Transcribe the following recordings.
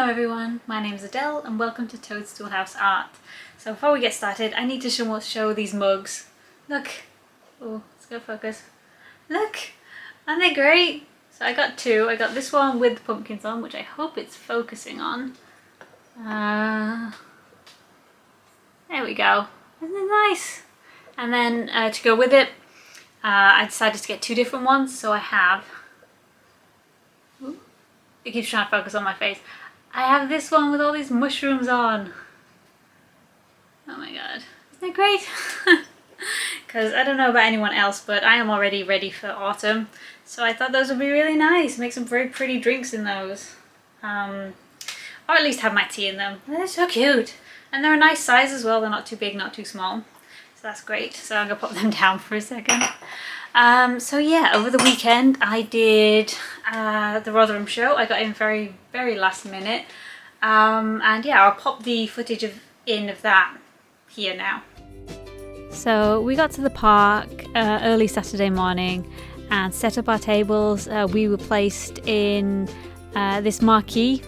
Hello everyone, my name is Adele and welcome to Toadstool House Art. So before we get started, I need to show these mugs. Look, oh, let's go focus. Look, aren't they great? So I got two. I got this one with the pumpkins on, which I hope it's focusing on. There we go. Isn't it nice? And then to go with it, I decided to get two different ones. So I have, ooh, it keeps trying to focus on my face. I have this one with all these mushrooms on. Oh my god, isn't it great? Because I don't know about anyone else, but I am already ready for autumn. So I thought those would be really nice. Make some very pretty drinks in those. Or at least have my tea in them. They're so cute. And they're a nice size as well. They're not too big, not too small. So that's great. So I'm going to put them down for a second. So yeah, over the weekend I did the Rotherham Show. I got in very, very last minute. And yeah, I'll pop the footage of that here now. So we got to the park early Saturday morning and set up our tables. We were placed in this marquee.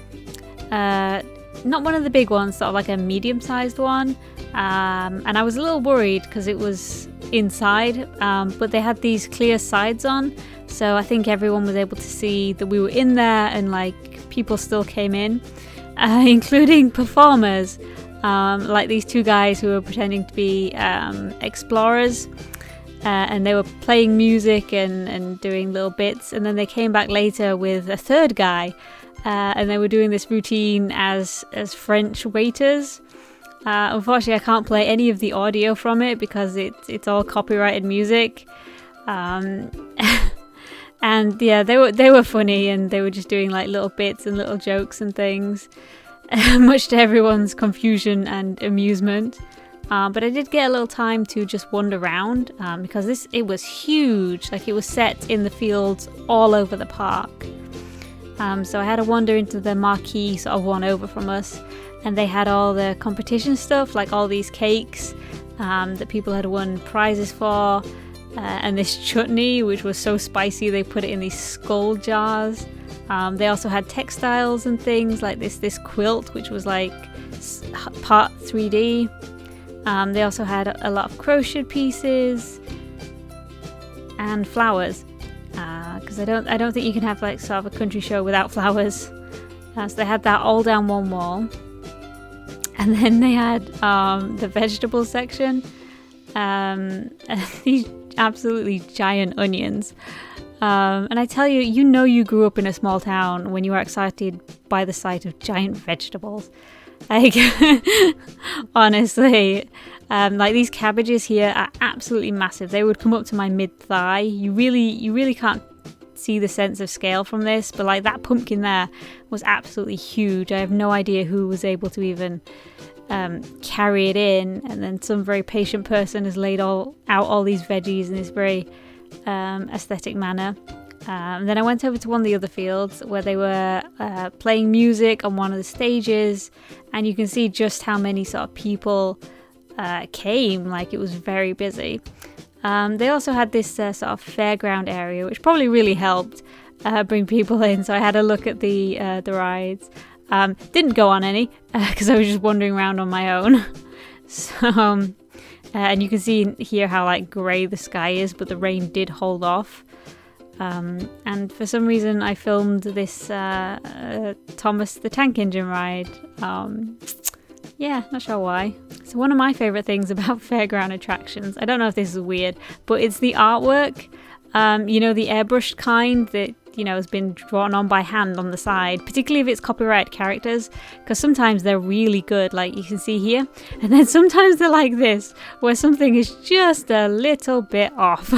Not one of the big ones, sort of like a medium-sized one. And I was a little worried because it was inside, but they had these clear sides on, so I think everyone was able to see that we were in there, and like people still came in, including performers, like these two guys who were pretending to be explorers, and they were playing music and doing little bits, and then they came back later with a third guy, and they were doing this routine as French waiters. Unfortunately, I can't play any of the audio from it because it's all copyrighted music. And yeah, they were funny, and they were just doing like little bits and little jokes and things, much to everyone's confusion and amusement. But I did get a little time to just wander around because it was huge. Like, it was set in the fields all over the park. So I had to wander into the marquee sort of one over from us. And they had all the competition stuff, like all these cakes that people had won prizes for, and this chutney, which was so spicy they put it in these skull jars. They also had textiles and things like this quilt, which was like part 3D. They also had a lot of crocheted pieces and flowers, because I don't think you can have like sort of a country show without flowers. So they had that all down one wall. And then they had the vegetable section, these absolutely giant onions. And I tell you, you grew up in a small town when you are excited by the sight of giant vegetables. Like, honestly, like these cabbages here are absolutely massive. They would come up to my mid-thigh. You really can't see the sense of scale from this, but like that pumpkin there was absolutely huge. I have no idea who was able to even carry it in, and then some very patient person has laid out all these veggies in this very aesthetic manner. And then I went over to one of the other fields where they were playing music on one of the stages, and you can see just how many sort of people came. Like, it was very busy. They also had this sort of fairground area, which probably really helped bring people in. So I had a look at the rides. Didn't go on any because I was just wandering around on my own. So, and you can see here how like grey the sky is, but the rain did hold off. And for some reason, I filmed this Thomas the Tank Engine ride. Yeah, not sure why. So one of my favourite things about fairground attractions, I don't know if this is weird, but it's the artwork. The airbrushed kind that, has been drawn on by hand on the side, particularly if it's copyright characters, because sometimes they're really good, like you can see here. And then sometimes they're like this, where something is just a little bit off.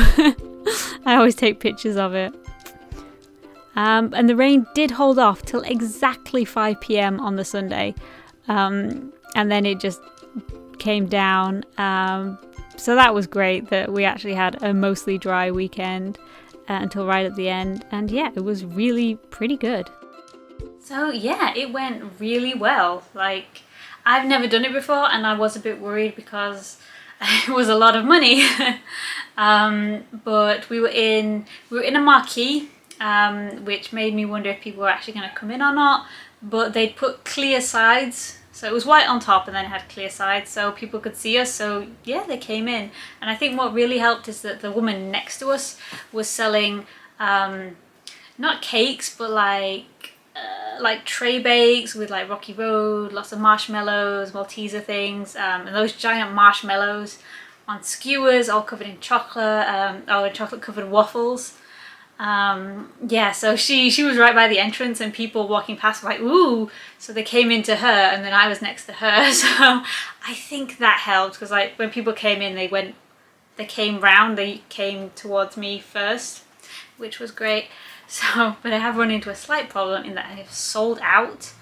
I always take pictures of it. And the rain did hold off till exactly 5 p.m. on the Sunday. And then it just came down. So that was great that we actually had a mostly dry weekend until right at the end. And yeah, it was really pretty good. So yeah, it went really well. Like, I've never done it before, and I was a bit worried because it was a lot of money. But we were in a marquee, which made me wonder if people were actually going to come in or not. but they'd put clear sides. So it was white on top and then it had clear sides so people could see us. So yeah, they came in. And I think what really helped is that the woman next to us was selling not cakes, but like tray bakes with like Rocky Road, lots of marshmallows, Malteser things, and those giant marshmallows on skewers, all covered in chocolate, and chocolate covered waffles. Yeah, so she was right by the entrance and people walking past were like, ooh, so they came into her and then I was next to her. So I think that helped because like when people came in, they came round, they came towards me first, which was great. So, but I have run into a slight problem in that I have sold out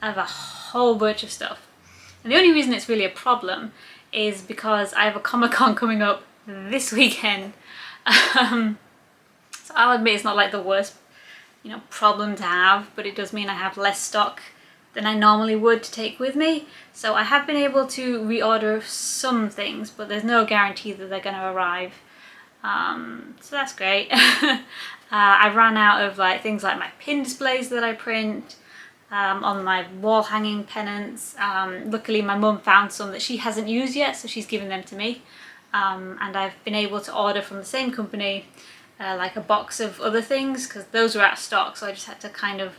of a whole bunch of stuff. And the only reason it's really a problem is because I have a Comic-Con coming up this weekend. So I'll admit it's not like the worst, problem to have, but it does mean I have less stock than I normally would to take with me. So I have been able to reorder some things, but there's no guarantee that they're going to arrive. So that's great. I ran out of like things like my pin displays that I print on my wall hanging pennants. Luckily my mum found some that she hasn't used yet, so she's given them to me. And I've been able to order from the same company like a box of other things because those were out of stock, so I just had to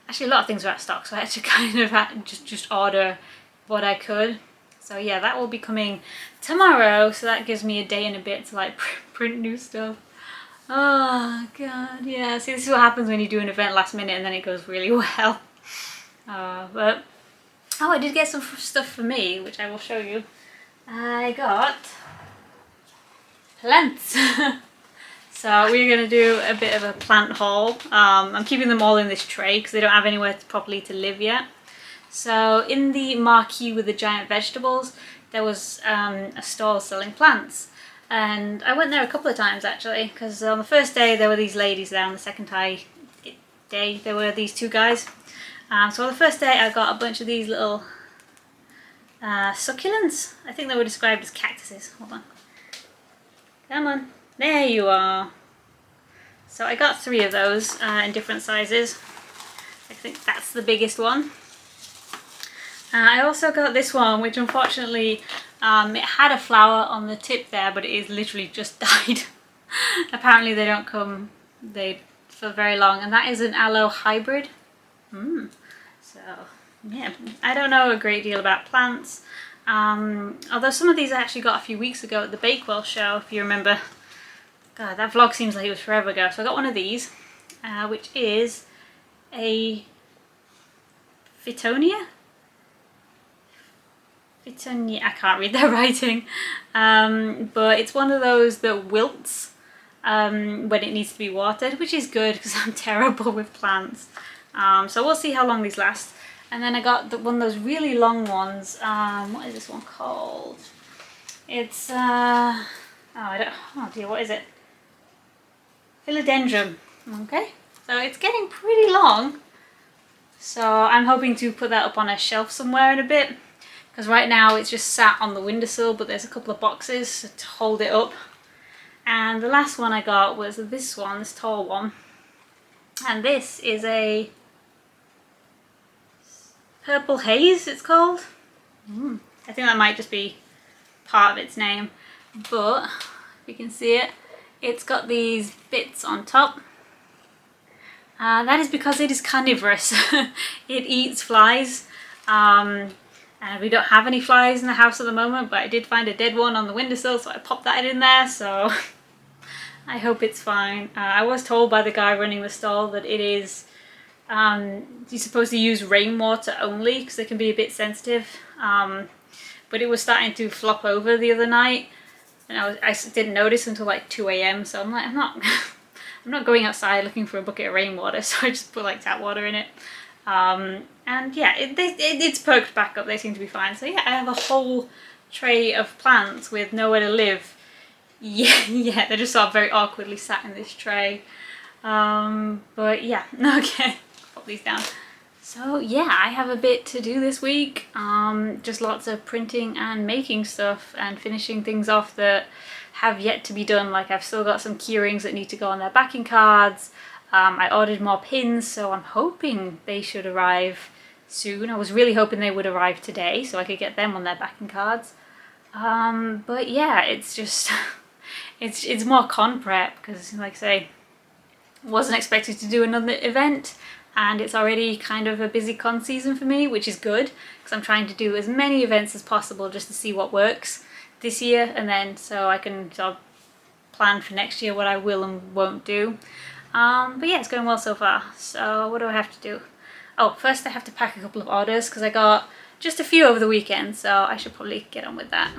actually a lot of things were out of stock, so I had to kind of just order what I could. So yeah, that will be coming tomorrow, so that gives me a day and a bit to like print new stuff. Oh god, yeah, see, this is what happens when you do an event last minute and then it goes really well. But I did get some stuff for me, which I will show you. I got plants. So we're going to do a bit of a plant haul. I'm keeping them all in this tray because they don't have anywhere properly to live yet. So in the marquee with the giant vegetables, there was a stall selling plants. And I went there a couple of times actually, because on the first day there were these ladies there, on the second day there were these two guys. So on the first day I got a bunch of these little succulents. I think they were described as cactuses. Hold on. Come on. There you are. So I got 3 of those in different sizes. I think that's the biggest one. I also got this one, which unfortunately it had a flower on the tip there, but it is literally just died. Apparently they don't come for very long, and that is an aloe hybrid. So yeah, I don't know a great deal about plants. Although some of these I actually got a few weeks ago at the Bakewell show, if you remember. God, that vlog seems like it was forever ago. So I got one of these, which is a Fittonia? Fittonia, I can't read their writing. But it's one of those that wilts when it needs to be watered, which is good because I'm terrible with plants. So we'll see how long these last. And then I got one of those really long ones. What is this one called? It's, oh dear, what is it? Philodendron. Okay, so it's getting pretty long. So I'm hoping to put that up on a shelf somewhere in a bit. Because right now it's just sat on the windowsill, but there's a couple of boxes to hold it up. And the last one I got was this one, this tall one. And this is a Purple Haze, it's called. I think that might just be part of its name. But, if you can see it, it's got these bits on top. That is because it is carnivorous. It eats flies. And we don't have any flies in the house at the moment, but I did find a dead one on the windowsill, so I popped that in there, so I hope it's fine. I was told by the guy running the stall that it is, you're supposed to use rainwater only because they can be a bit sensitive. But it was starting to flop over the other night, and I didn't notice until like 2 AM, so I'm like, I'm not going outside looking for a bucket of rainwater, so I just put like tap water in it. And yeah, it's perked back up, they seem to be fine. So yeah, I have a whole tray of plants with nowhere to live. Yeah, they're just sort of very awkwardly sat in this tray. But yeah, okay, pop these down. So yeah, I have a bit to do this week. Just lots of printing and making stuff and finishing things off that have yet to be done. Like I've still got some key rings that need to go on their backing cards. I ordered more pins, so I'm hoping they should arrive soon. I was really hoping they would arrive today so I could get them on their backing cards. But yeah, it's just it's more con prep because, like I say, wasn't expected to do another event, and it's already kind of a busy con season for me, which is good because I'm trying to do as many events as possible just to see what works this year, and then so I can sort of plan for next year what I will and won't do. But yeah, it's going well so far. So what do I have to do? Oh, first I have to pack a couple of orders because I got just a few over the weekend, so I should probably get on with that.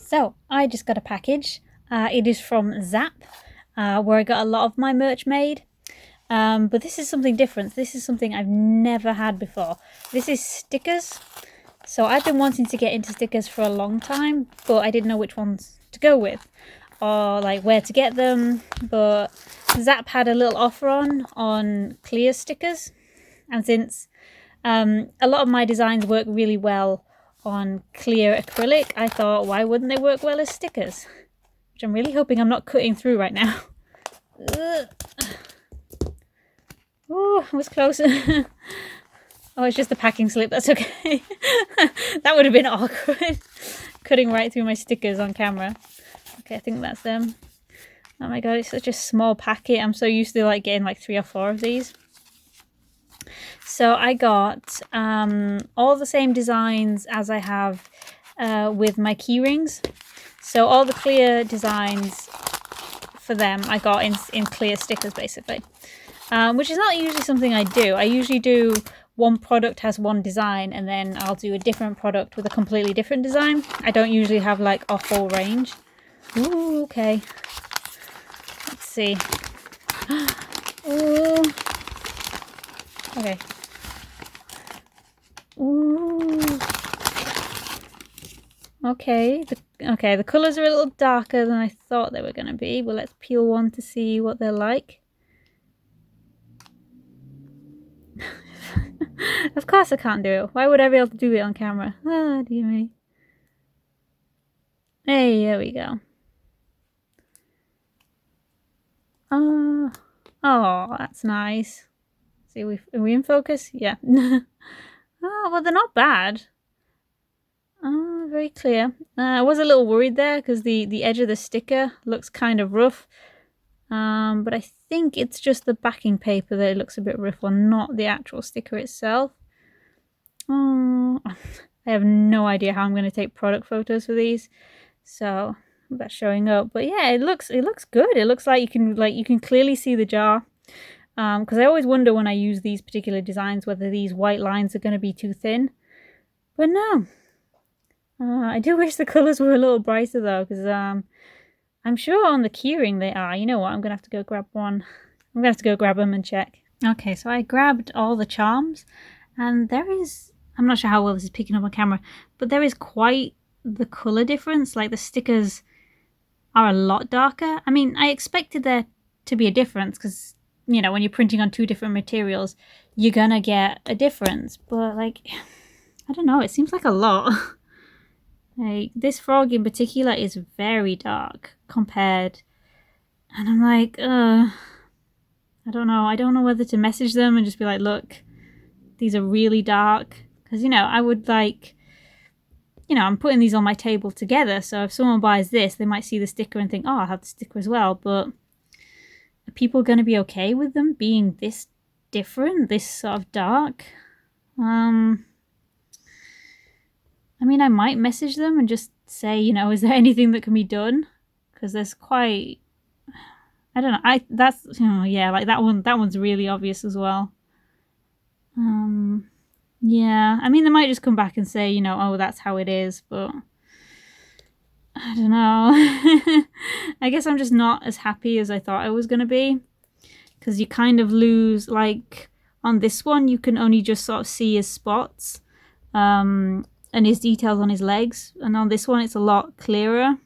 So I just got a package. It is from Zap, where I got a lot of my merch made. But this is something different. This is something I've never had before. This is stickers. So I've been wanting to get into stickers for a long time, but I didn't know which ones to go with or like where to get them. But Zap had a little offer on clear stickers, and since a lot of my designs work really well on clear acrylic, I thought, why wouldn't they work well as stickers? Which I'm really hoping I'm not cutting through right now. Oh, I was close. Oh, it's just the packing slip, that's okay. That would have been awkward. Cutting right through my stickers on camera. Okay, I think that's them. Oh my god, it's such a small packet. I'm so used to like getting like 3 or 4 of these. So I got all the same designs as I have with my key rings. So all the clear designs for them I got in clear stickers basically. Which is not usually something I do. I usually do one product has one design and then I'll do a different product with a completely different design. I don't usually have like a whole range. Ooh, okay. Let's see. Ooh. Okay. Ooh. Okay. The colours are a little darker than I thought they were going to be. But let's peel one to see what they're like. Of course I can't do it. Why would I be able to do it on camera? Ah, dear me. Hey, there we go. Oh, that's nice. See, are we in focus? Yeah. Oh, well, they're not bad. Oh, very clear. I was a little worried there because the edge of the sticker looks kind of rough. But I think it's just the backing paper that it looks a bit rough on, not the actual sticker itself. Oh, I have no idea how I'm going to take product photos for these, so that's showing up. But yeah, it looks good. It looks like you can clearly see the jar. Because I always wonder when I use these particular designs whether these white lines are going to be too thin. But no. I do wish the colours were a little brighter though, because I'm sure on the keyring they are. You know what? I'm going to have to go grab one. I'm going to have to go grab them and check. Okay, so I grabbed all the charms, and there is... I'm not sure how well this is picking up on camera, but there is quite the colour difference. Like the stickers are a lot darker. I mean, I expected there to be a difference because, you know, when you're printing on 2 different materials, you're going to get a difference. But like, I don't know, it seems like a lot. Like this frog in particular is very dark compared. And I'm like, I don't know. I don't know whether to message them and just be like, look, these are really dark. Because, you know, I would like, you know, I'm putting these on my table together. So if someone buys this, they might see the sticker and think, oh, I'll have the sticker as well. But people going to be okay with them being this different, this sort of dark? I mean, I might message them and just say, you know, is there anything that can be done? Because there's quite, I don't know. That's, yeah, like that one's really obvious as well. Yeah, I mean, they might just come back and say, you know, oh, that's how it is, but I don't know. I guess I'm just not as happy as I thought I was going to be, because you kind of lose, like, on this one, you can only just sort of see his spots, and his details on his legs, and on this one, it's a lot clearer.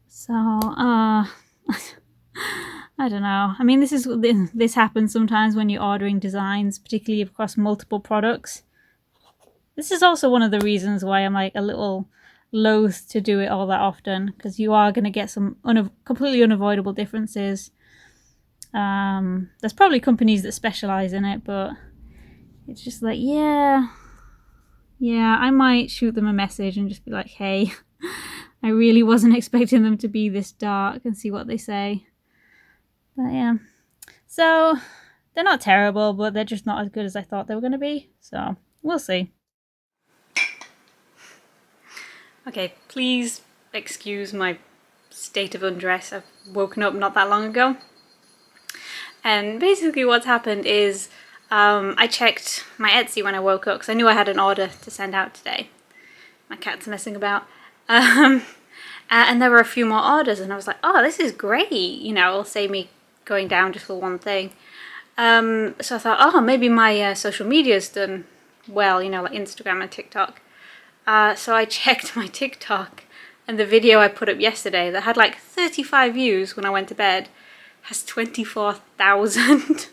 So, I don't know. I mean, this happens sometimes when you're ordering designs, particularly across multiple products. This is also one of the reasons why I'm like a little loath to do it all that often, because you are going to get some completely unavoidable differences. There's probably companies that specialize in it, but it's just like, yeah, I might shoot them a message and just be like, hey, I really wasn't expecting them to be this dark, and see what they say. But yeah, so they're not terrible, but they're just not as good as I thought they were going to be, so we'll see. Okay, please excuse my state of undress. I've woken up not that long ago. And basically what's happened is I checked my Etsy when I woke up, because I knew I had an order to send out today. My cat's messing about. And there were a few more orders, and I was like, oh, this is great. You know, it'll save me going down just for one thing. So I thought, oh, maybe my social media's done well, you know, like Instagram and TikTok. So I checked my TikTok, and the video I put up yesterday that had like 35 views when I went to bed has 24,000.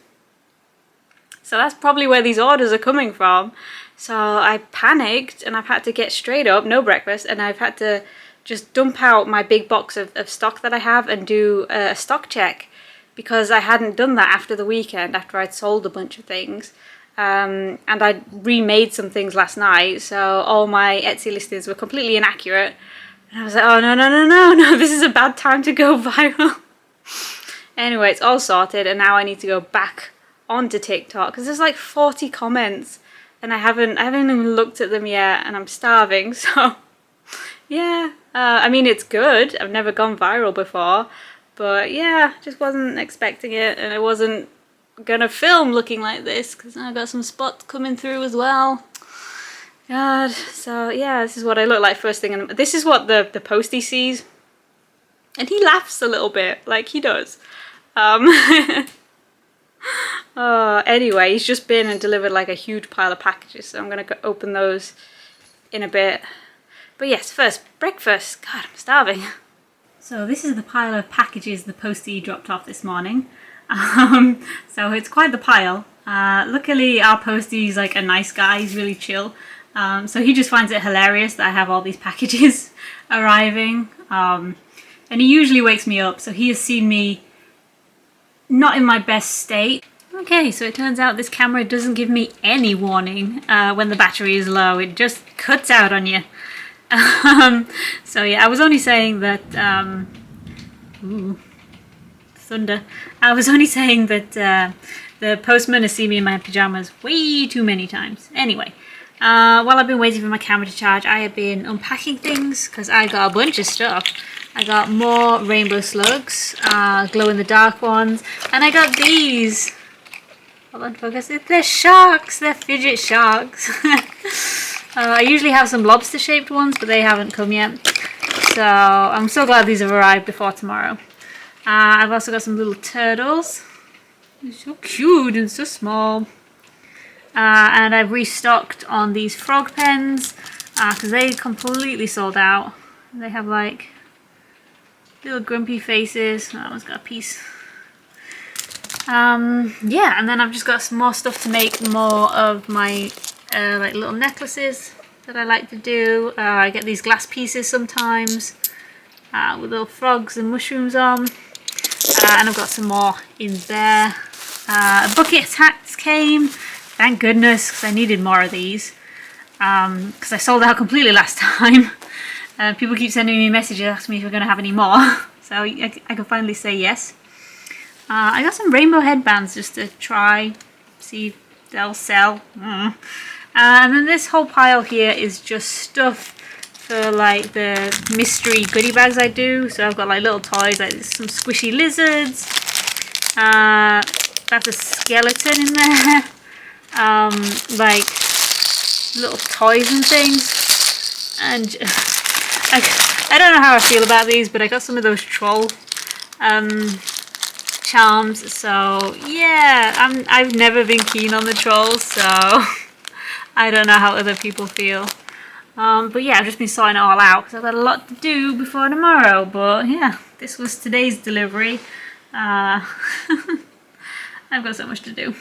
So that's probably where these orders are coming from. So I panicked, and I've had to get straight up, no breakfast, and I've had to just dump out my big box of stock that I have and do a stock check, because I hadn't done that after the weekend, after I'd sold a bunch of things. And I remade some things last night, so all my Etsy listings were completely inaccurate. And I was like, oh, no, this is a bad time to go viral. Anyway, it's all sorted, and now I need to go back onto TikTok, because there's like 40 comments, and I haven't even looked at them yet, and I'm starving, so yeah. I mean, it's good. I've never gone viral before, but yeah, just wasn't expecting it, and I wasn't gonna film looking like this, because I've got some spots coming through as well. God, so yeah, this is what I look like first thing, and this is what the postie sees, and he laughs a little bit, like he does. Anyway, he's just been and delivered like a huge pile of packages, so I'm gonna go open those in a bit. But yes, first, breakfast. God, I'm starving. So this is the pile of packages the postie dropped off this morning. So it's quite the pile. Luckily our postie's like a nice guy, he's really chill. So he just finds it hilarious that I have all these packages arriving. And he usually wakes me up, so he has seen me not in my best state. Okay, so it turns out this camera doesn't give me any warning when the battery is low. It just cuts out on you. So yeah, I was only saying that ooh, thunder. I was only saying that the postman has seen me in my pajamas way too many times. Anyway, while I've been waiting for my camera to charge, I have been unpacking things, because I got a bunch of stuff. I got more rainbow slugs, glow-in-the-dark ones, and I got these. Hold on, focus. They're sharks. They're fidget sharks. I usually have some lobster-shaped ones, but they haven't come yet. So I'm so glad these have arrived before tomorrow. I've also got some little turtles. They're so cute and so small. And I've restocked on these frog pens, because they completely sold out. They have like little grumpy faces. Oh, that one's got a piece. Yeah, and then I've just got some more stuff to make more of my like little necklaces that I like to do. I get these glass pieces sometimes with little frogs and mushrooms on. And I've got some more in there. Bucket hats came, thank goodness, because I needed more of these. Because I sold out completely last time. People keep sending me messages asking me if we're going to have any more. So I can finally say yes. I got some rainbow headbands just to try, see if they'll sell. And then this whole pile here is just stuff for like the mystery goodie bags I do. So I've got like little toys, like some squishy lizards. That's a skeleton in there. Like little toys and things. And I don't know how I feel about these, but I got some of those troll charms. So yeah, I've never been keen on the trolls, so I don't know how other people feel. But yeah, I've just been sorting it all out because I've got a lot to do before tomorrow. But yeah, this was today's delivery. I've got so much to do.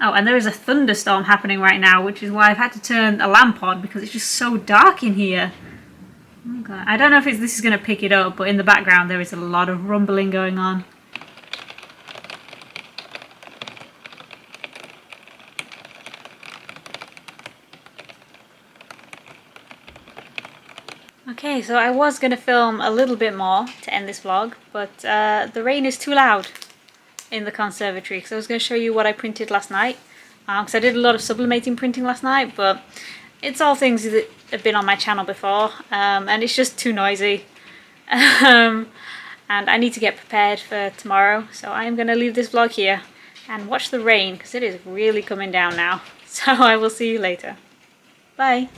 Oh, and there is a thunderstorm happening right now, which is why I've had to turn a lamp on because it's just so dark in here. Oh God. I don't know if this is going to pick it up, but in the background there is a lot of rumbling going on. Okay, so I was going to film a little bit more to end this vlog, but the rain is too loud in the conservatory, because I was going to show you what I printed last night, because I did a lot of sublimating printing last night, but it's all things that have been on my channel before, and it's just too noisy, and I need to get prepared for tomorrow, so I am going to leave this vlog here and watch the rain, because it is really coming down now. So I will see you later. Bye!